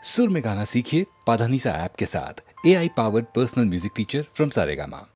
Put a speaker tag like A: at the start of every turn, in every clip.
A: सुर में गाना सीखिए पाधानीसा ऐप के साथ। AI powered personal music teacher from Saregama.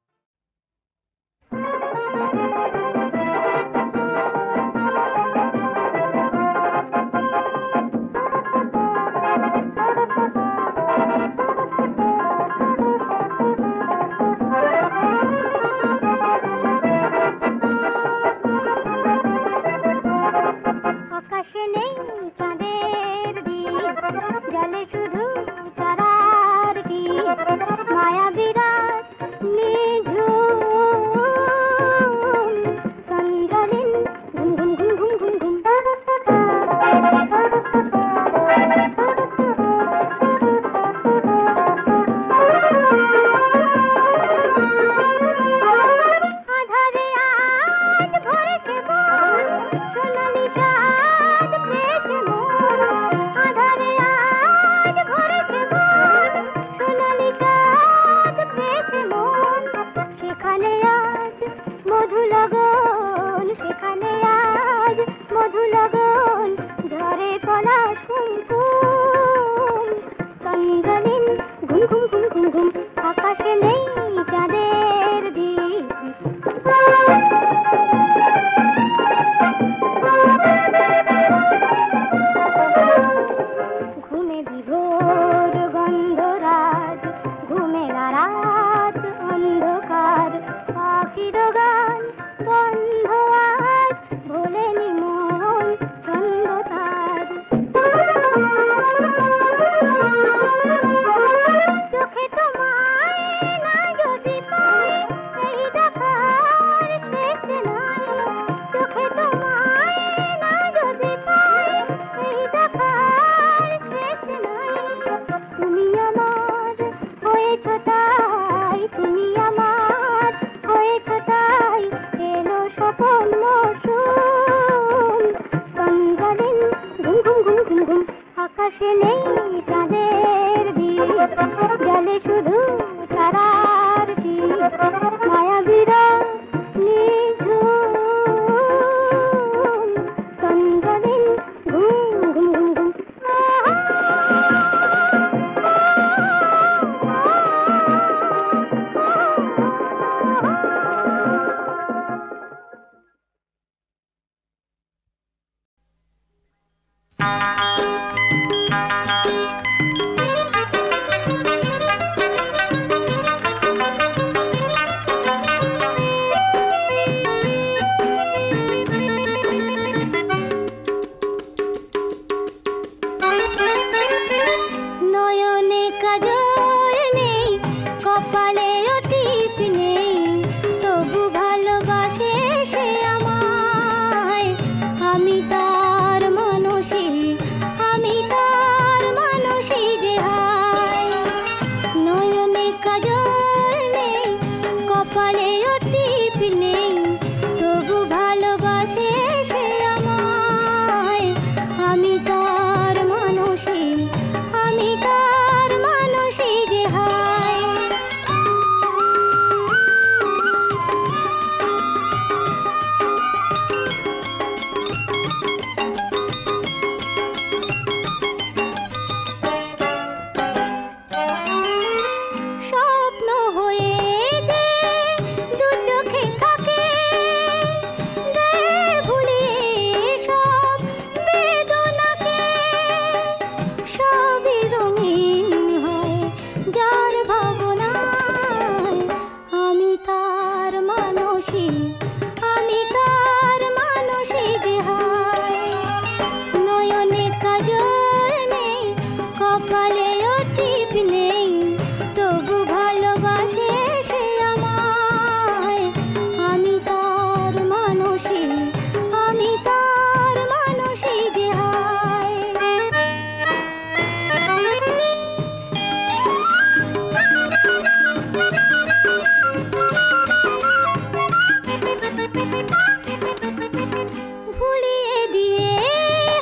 B: ভুলিয়ে দিয়ে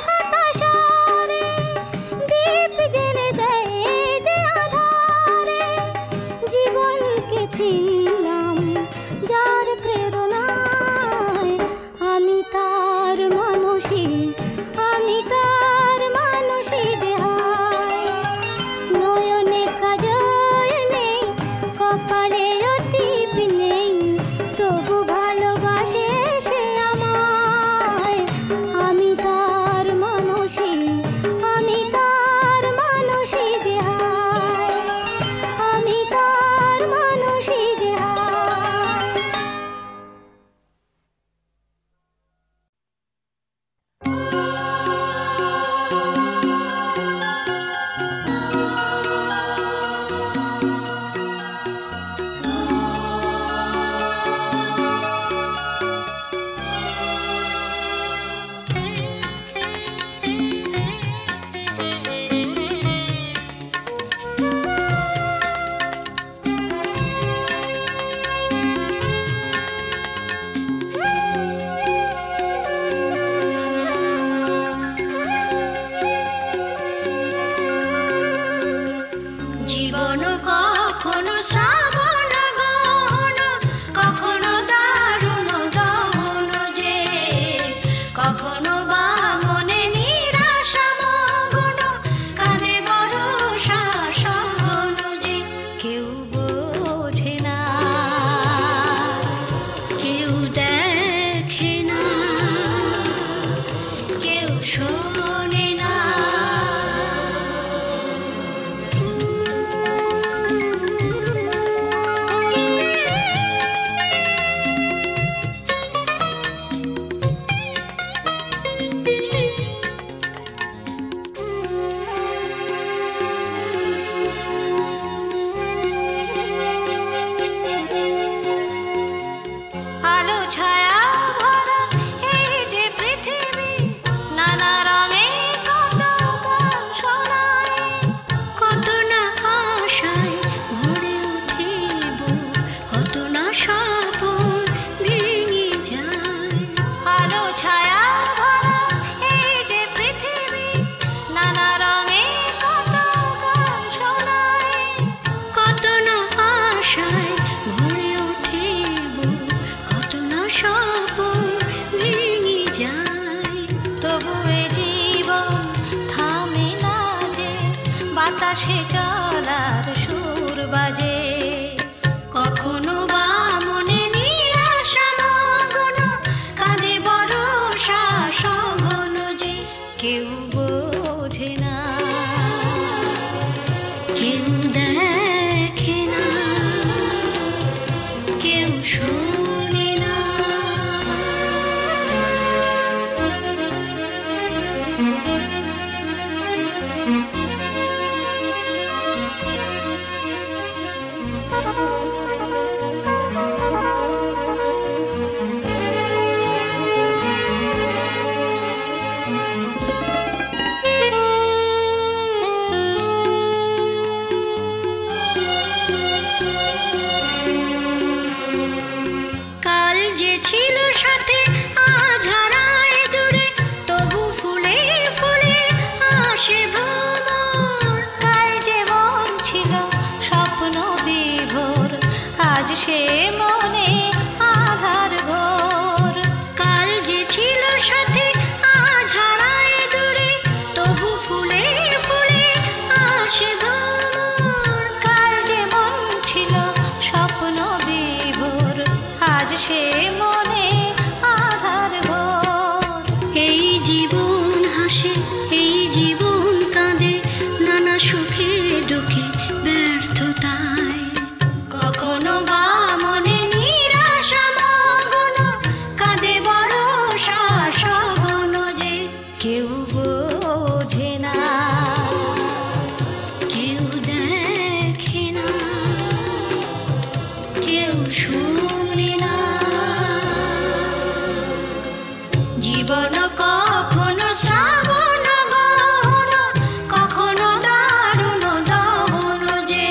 B: হতাশারে দীপ জেলে শ্রাবণ গহন, কখনো দারুণ দহন যে, কখনো বা মনে নিরাশা মগ্ন, কাঁদে বরষা সহন যে। কেউ বোঝে না, কেউ দেখে না, কেউ শোনে না। আলো ছায়া ভরা এই যে পৃথিবী, নানা রঙে কত গান শোনায়, কত না আশায় ভরে ওঠে বুক, কত না স্বপ্ন ভেঙে যায়। আলো ছায়া ভরা এই যে পৃথিবী, নানা রঙে কত গান শোনায়, কত না আশায় ভরে ওঠে বুক, কত না স্বপ্ন ভেঙে যায়। তবু এ জীবন থামে না যে, বাতাসে চলার সুর বাজে, কখনো বা মনে নিরাশা মগ্ন, কাঁদে বরষা সঘন যে। কেউ বোঝে না, কেউ দেখে না, কেউ শোনে না। কাল যে ছিল সাথে আজ হারায় দূরে, তবু ফুলে ফুলে আসে ভ্রমর। কাল যে মন ছিল স্বপ্ন বিভোর, আজ সে মনে আধার ঘোর। কাল যে ছিল সাথে আজ হারায় দূরে, তবু ফুলে ফুলে আসে ভ্রমর। কাল যে মন ছিল স্বপ্ন বিভোর, আজ সে মনে আধার ঘোর। এই জীবন হাসে, এই জীবন কাঁদে, নানা সুখে দুঃখে ব্যর্থতায়, কখনো বা মনে নিরাশা মগ্ন, কাঁদে বরষা সঘন যে। কেউ বোঝে না, কেউ দেখে না, কেউ শোনে না। জীবন কখনো শ্রাবণ গহন, কখনো দারুণ দহন যে,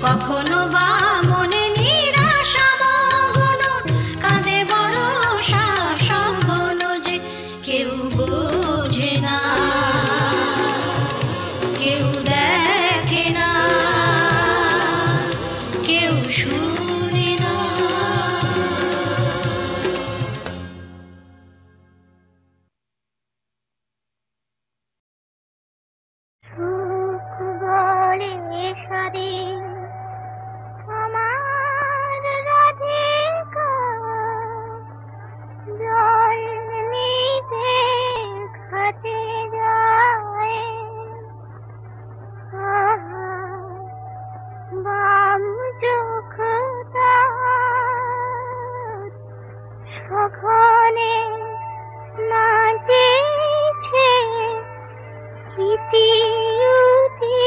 B: কখনো বা মনে নিরাশা মগ্ন, কাঁদে বরষা সঘন যে। কেউ বোঝে না, কেউ দেখে না, কেউ শোনে না। সুখ বলে সারি আমার রাধিকা, জল নিতে ঘাটে যায়, বাম চোখ তার সঘনে নাচেছে, ইতিউতি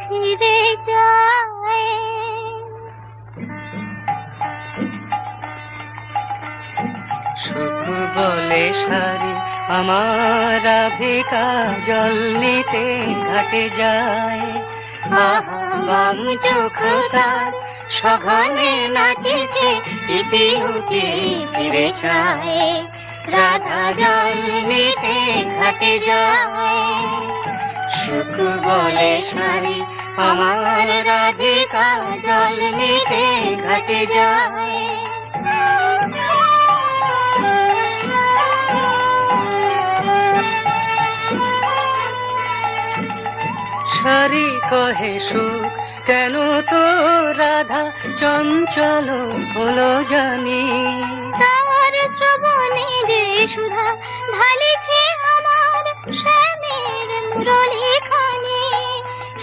B: ফিরে যায়।
C: সুখ বলে সারি আমার রাধিকা, জল নিতে ঘাটে যায়, বাম চোখ তার সঘনে নাচেছে, ইতিউতি ফিরে যায়। রাধা জল নিতে ঘাটে যায়। সুখ বলে সারি আমার রাধিকা জল নিতে ঘাটে যায়। সারি কহে সুখ কেন তো রাধা চঞ্চল হলো জানি।
B: তার শ্রবণে যে সুধা ঢালিছে আমার শ্যামের মুরলী খানি,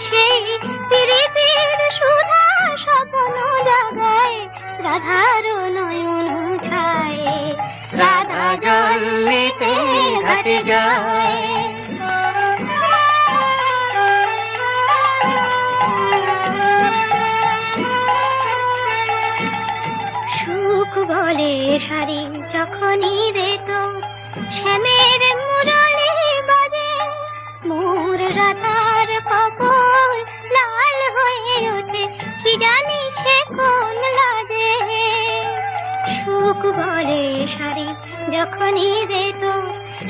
B: সেই প্রীতির সুধা স্বপ্ন জাগায় রাধার নয়ন ছায়।
C: রাধা জল নিতে ঘাটে যায়।
B: সুখ বলে সারি যখনই রে তোর শ্যামের মুরলী বাজে, মোর রাধার কপল লাল হয়ে ওঠে কি জানি সে কোন লাজে। সুখ বলে সারি যখনই রে তোর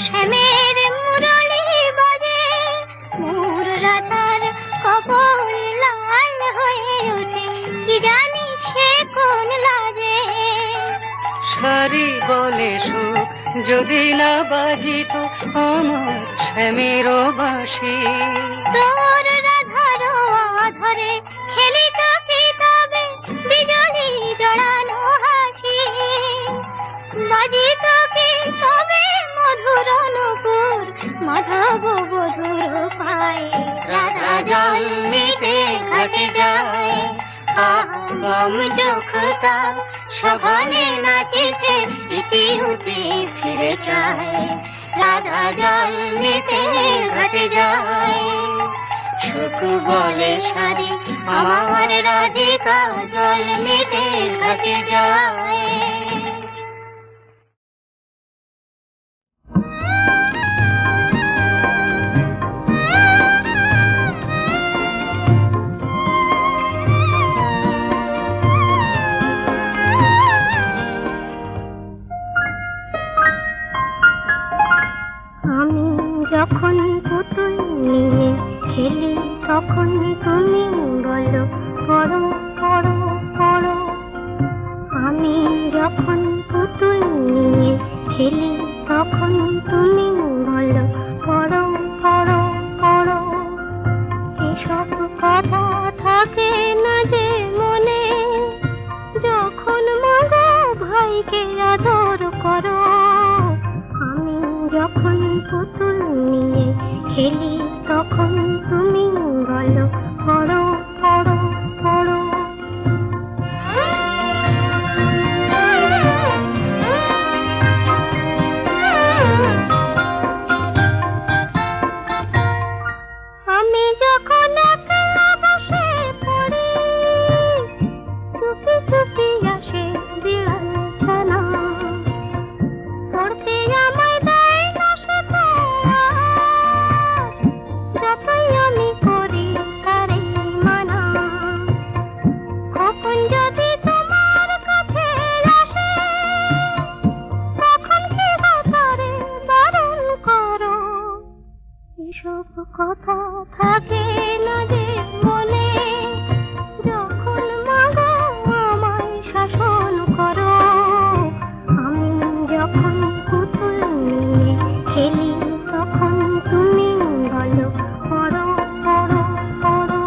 B: শ্যামের মুরলী বাজে, মোর রাধার কপল লাল হয়ে ওঠে কি জানি সে কোন লাজে।
C: সারি বলে সুখ যদি না বাজিত আমার শ্যামের বাঁশি।
B: তোর রাধার আধারে খেলিত কি তবে বিজলি জড়ানো হাসি, বাজিত কি তবে মধুর নূপুর মাধব বধুর পায়ে।
C: রাধা জল নিতে ঘাটে যায়। বাম চোখটা সঘনে নাচেছে ইতিহুতি ফিরে চায়। রাধা জল নিতে ঘাটে যায়। সুখ বলে সারি আমার রাধিকা জল নিতে ঘাটে যায়।
B: যখন পুতুল নিয়ে খেলি তখন তুমি বলো পড়ো পড়ো পড়ো। আমি যখন পুতুল নিয়ে খেলি তখন তুমি বলো পড়ো পড়ো পড়ো। এসব কথা থাকে না যে মনে, যখন মাগো ভাইকে আদর করো। আমি যখন পুতুল নিয়ে খেলি তখন তুমি বলো পড়ো পড়ো পড়ো। আমি যখন একলা বসে পড়ি চুপি চুপি আসে বিড়াল ছানা, পড়তে আমায় দেয় না সে যতই আমি করি তারে মানা। কখন যদি তোমার কাছে আসে তখন কি তারে বারণ করো। এসব কথা থাকে না যে মনে, যখন মাগো আমায় শাসন করো। আমি যখন পুতুল নিয়ে খেলি তখন তুমি বলো পড়ো পড়ো পড়ো।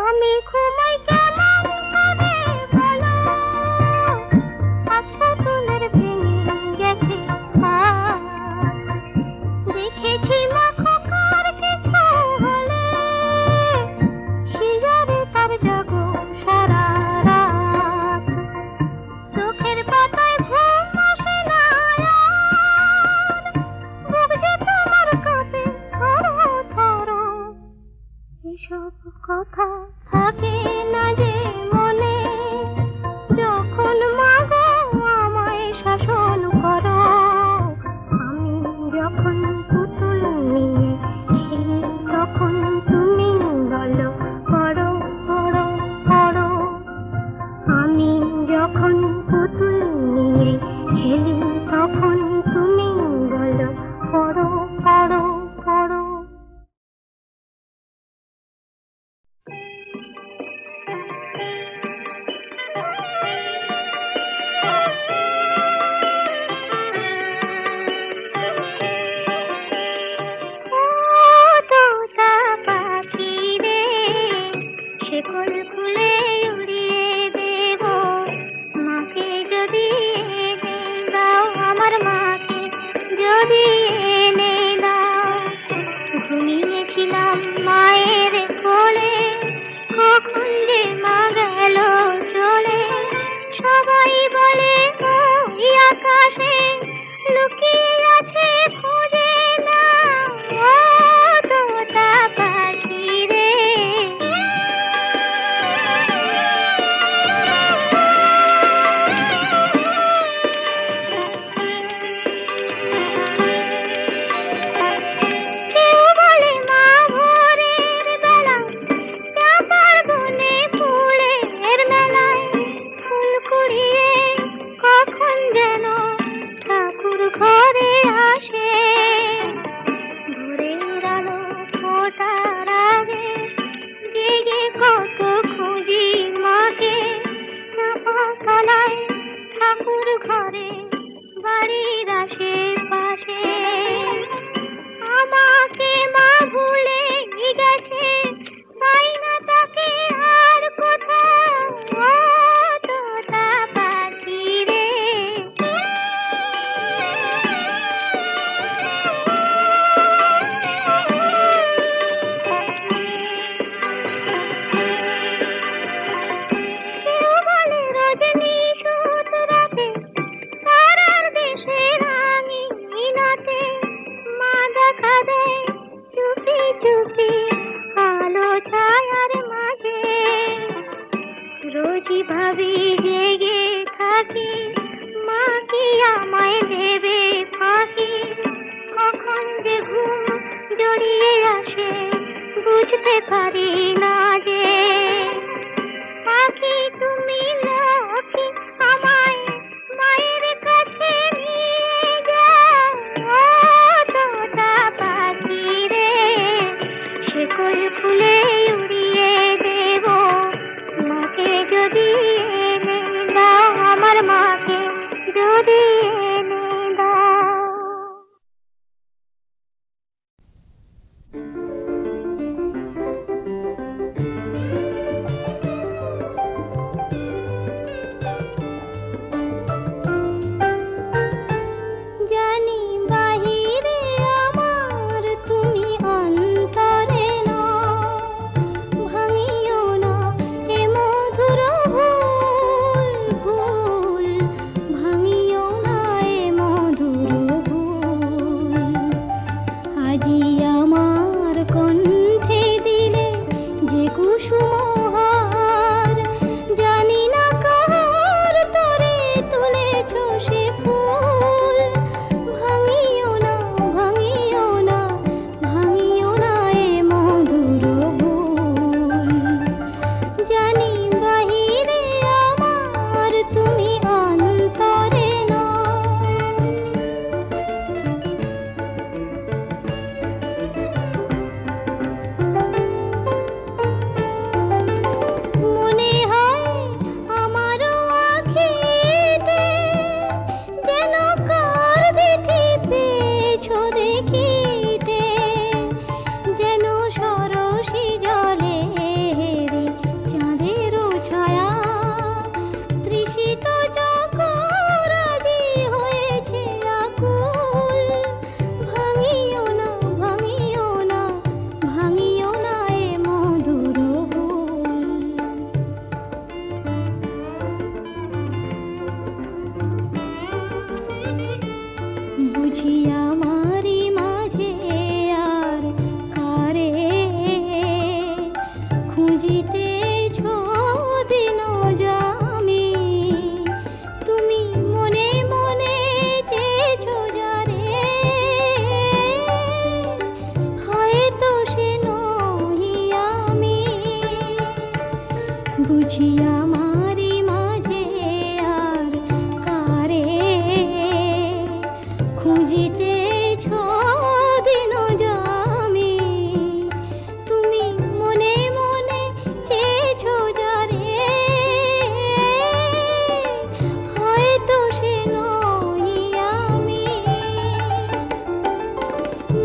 B: আমি ঘুমাই কেমন করে বলো, আজ পুতুলের ভেঙে গেছে হাত। দেখেছি মা খোকার কিছু হলে শিয়ারে তার জাগো সারা রাত। চোখের পাতায় ঘুম আসে না আর, বুক যে তোমার কাঁপে থরো থরো। এসব কথা থাকে না যে মনে, যখন মাগো আমায় শাসন করো। আমি যখন পুতুল নিয়ে খেলি তখন তুমি বলো ভাবি জেগে থাকি, মা কি আমায় দেবে ফাঁকি, কখন যে ঘুম জড়িয়ে আসে বুঝতে পারি না যে। পাখি তুমি লক্ষ্মী, আমায় মায়ের কাছে নিয়ে যাও, ও তোতা পাখি রে, শিকল ফুলে উড়িয়ে দেব মাকে যদি এনে দাও, আমার মাকে যদি এনে দাও। জানি বাহিরে আমার তুমি অন্তরে না, ভাঙিও না এ মধুর ভুল, ভুল ভাঙিও না এ মধুর ভুল। আজি আমার কণ্ঠে দিলে যে কুসুমহার, জানি না কার তরে তুলেছ সে ফুল, ভাঙিও না, ভাঙিও না, ভাঙিও না এ মধুর ভুল। জানি বাহিরে আমার তুমি অন্তরে না। মনে হয় আমারও আঁখিতে যেন কার দিঠি পেয়েছো দেখিতে, যেন সরসী জলে হেরে চাঁদেরও ছায়া, তৃষিত চকর আজি হয়েছে আকুল, ভাঙিও না, ভাঙিও না, ভাঙিও না এ মধুর ভুল। বুঝি আমারি মাঝে আর কারে খুঁজিতেছ দিন জামি, তুমি মনে মনে চেয়েছ যারে, হয়তো সে নহি আমি। বুঝি আমারি মাঝে আর কারে খুঁজিতেছ দিন জামি, তুমি মনে মনে চেয়েছ যারে, হয়তো সে নহি আমি।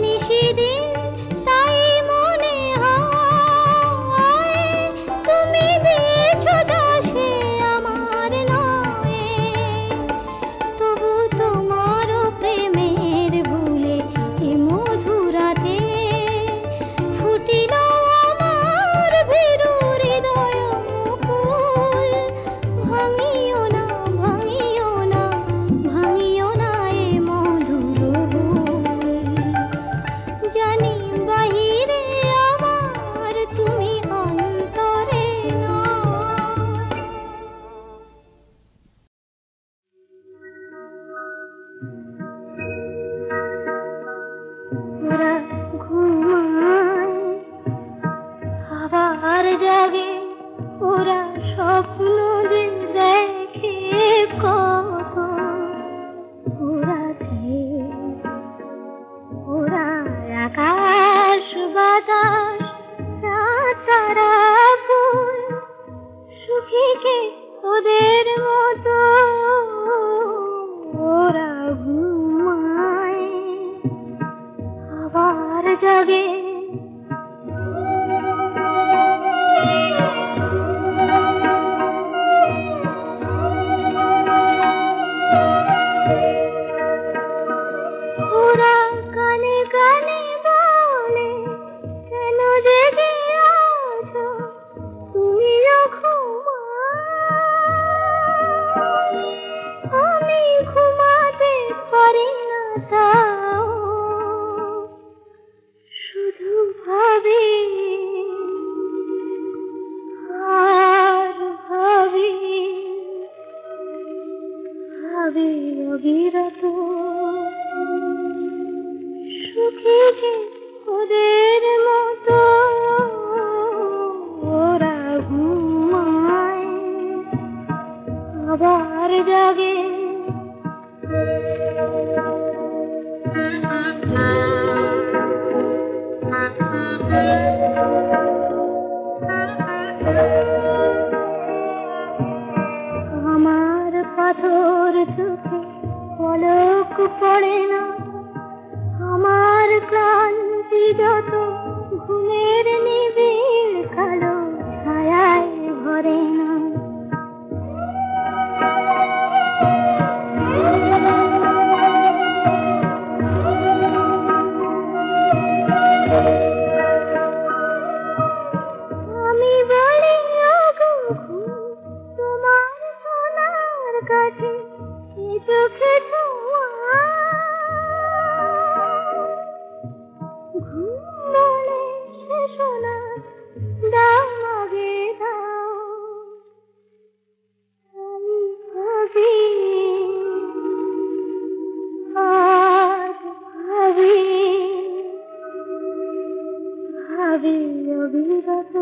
B: নিশিদিন তাই মনে হয় তুমি দিয়েছ যা সে আমার নয়, তবু তোমারও প্রেমের ভুলে এ মধুরাতে ফুটিল আমার ভীরু হৃদয় মুকুল, ভাঙিও না, ভাঙিও না, ভাঙিও না এ মধুর ভুল। জানি বাহিরে আমার তুমি অন্তরে না। ওরা ঘুমায় আবার জাগে, ওরা স্বপ্ন যে দেখে কত, ওরা ওরা আকাশ বাতাস রাত তারা ফুল, সুখীকে ওদের মতো ওরা ঘুমায় আবার জাগে। অবিরত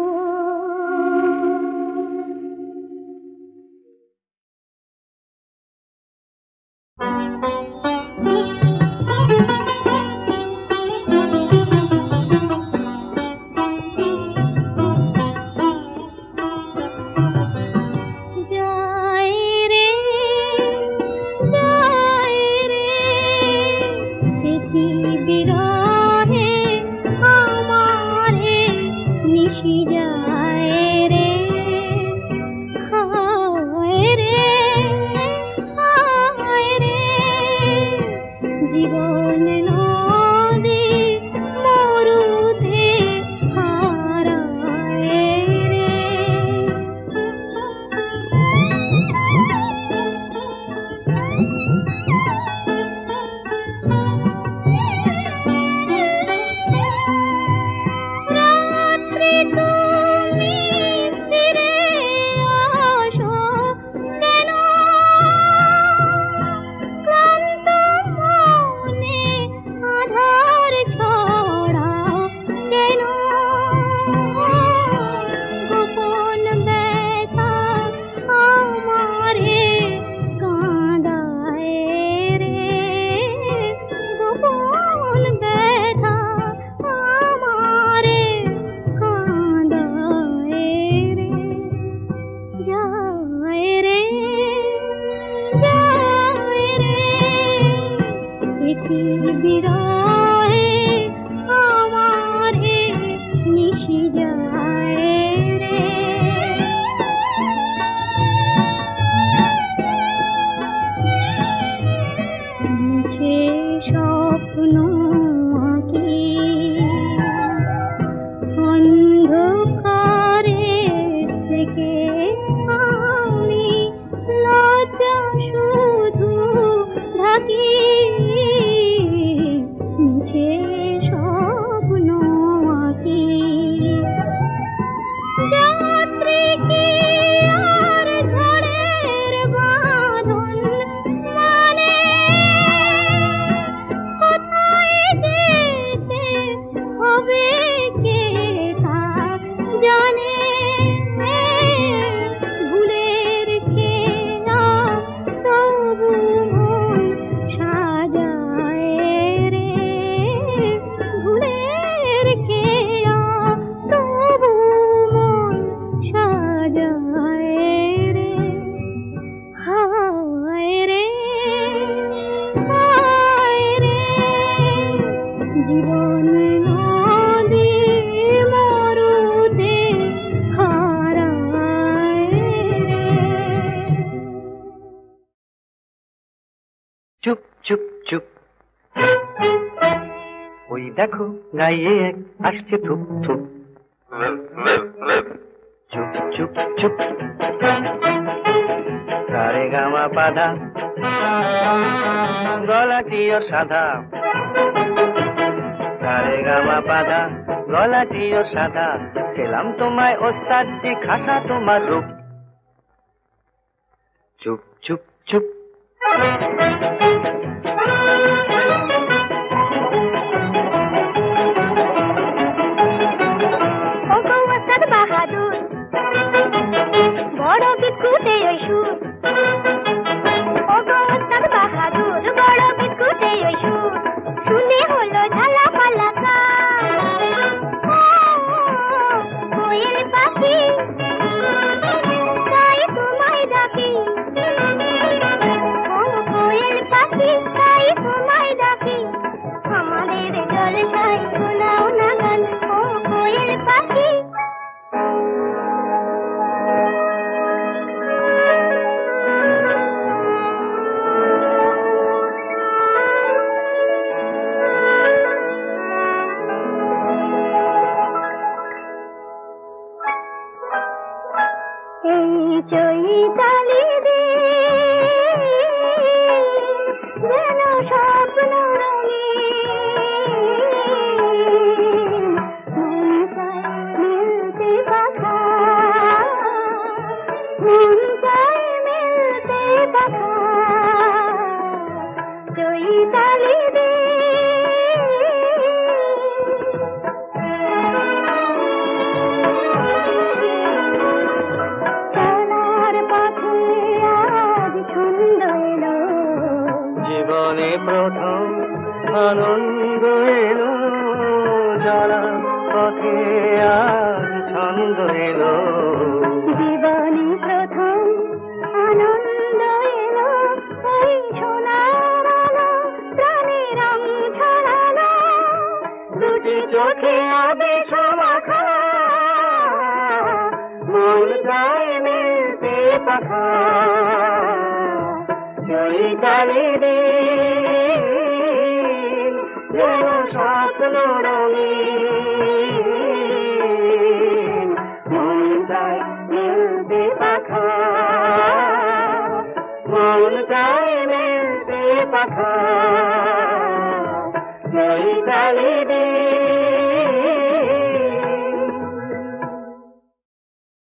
D: চুপ চুপ চুপ ওই দেখো গায়ে এক আসছে থুপ থুপ চুপ চুপ চুপ সারে গামা পাধা গলাটি ওর সাদা সারে গামা পাধা গলাটি ওর সাদা সেলাম তোমায় ওস্তাদ জি খাসা তোমার রূপ চুপ চুপ চুপ
B: বাহাদুর বড় বিস্কুটে ওই সুর ও গো ওস্তাদ বাহাদুর বড় বিস্কুটে ওই সুর শুনে হলো ঝালা পালা কোয়েল পাখি তাই তোমায় ডাকি কোয়েল পাখি তাই তোমায় ডাকি আমাদের জলসায় শোনাও না গান ও কোয়েল পাখি চৈতালি রে যেন স্বপ্ন রঙে মন চায় মিলতে পাখা মন চায় মিলতে পাখা চৈতালি রে
D: প্রথম আনন্দ এলো, জলা পথে আজ ছন্দ এলো।
B: জীবনে প্রথম আনন্দ এলো, এই সোনার আলো প্রাণে রং ছড়ালো।
D: দুটি চোখে আবেশ মাখা, মন যায় মিলতে পাখা। চৈতালি দিন যেন স্বপ্ন রঙিন, মন যায় মিলতে পাখা, মন যায় মিলতে পাখা। চৈতালি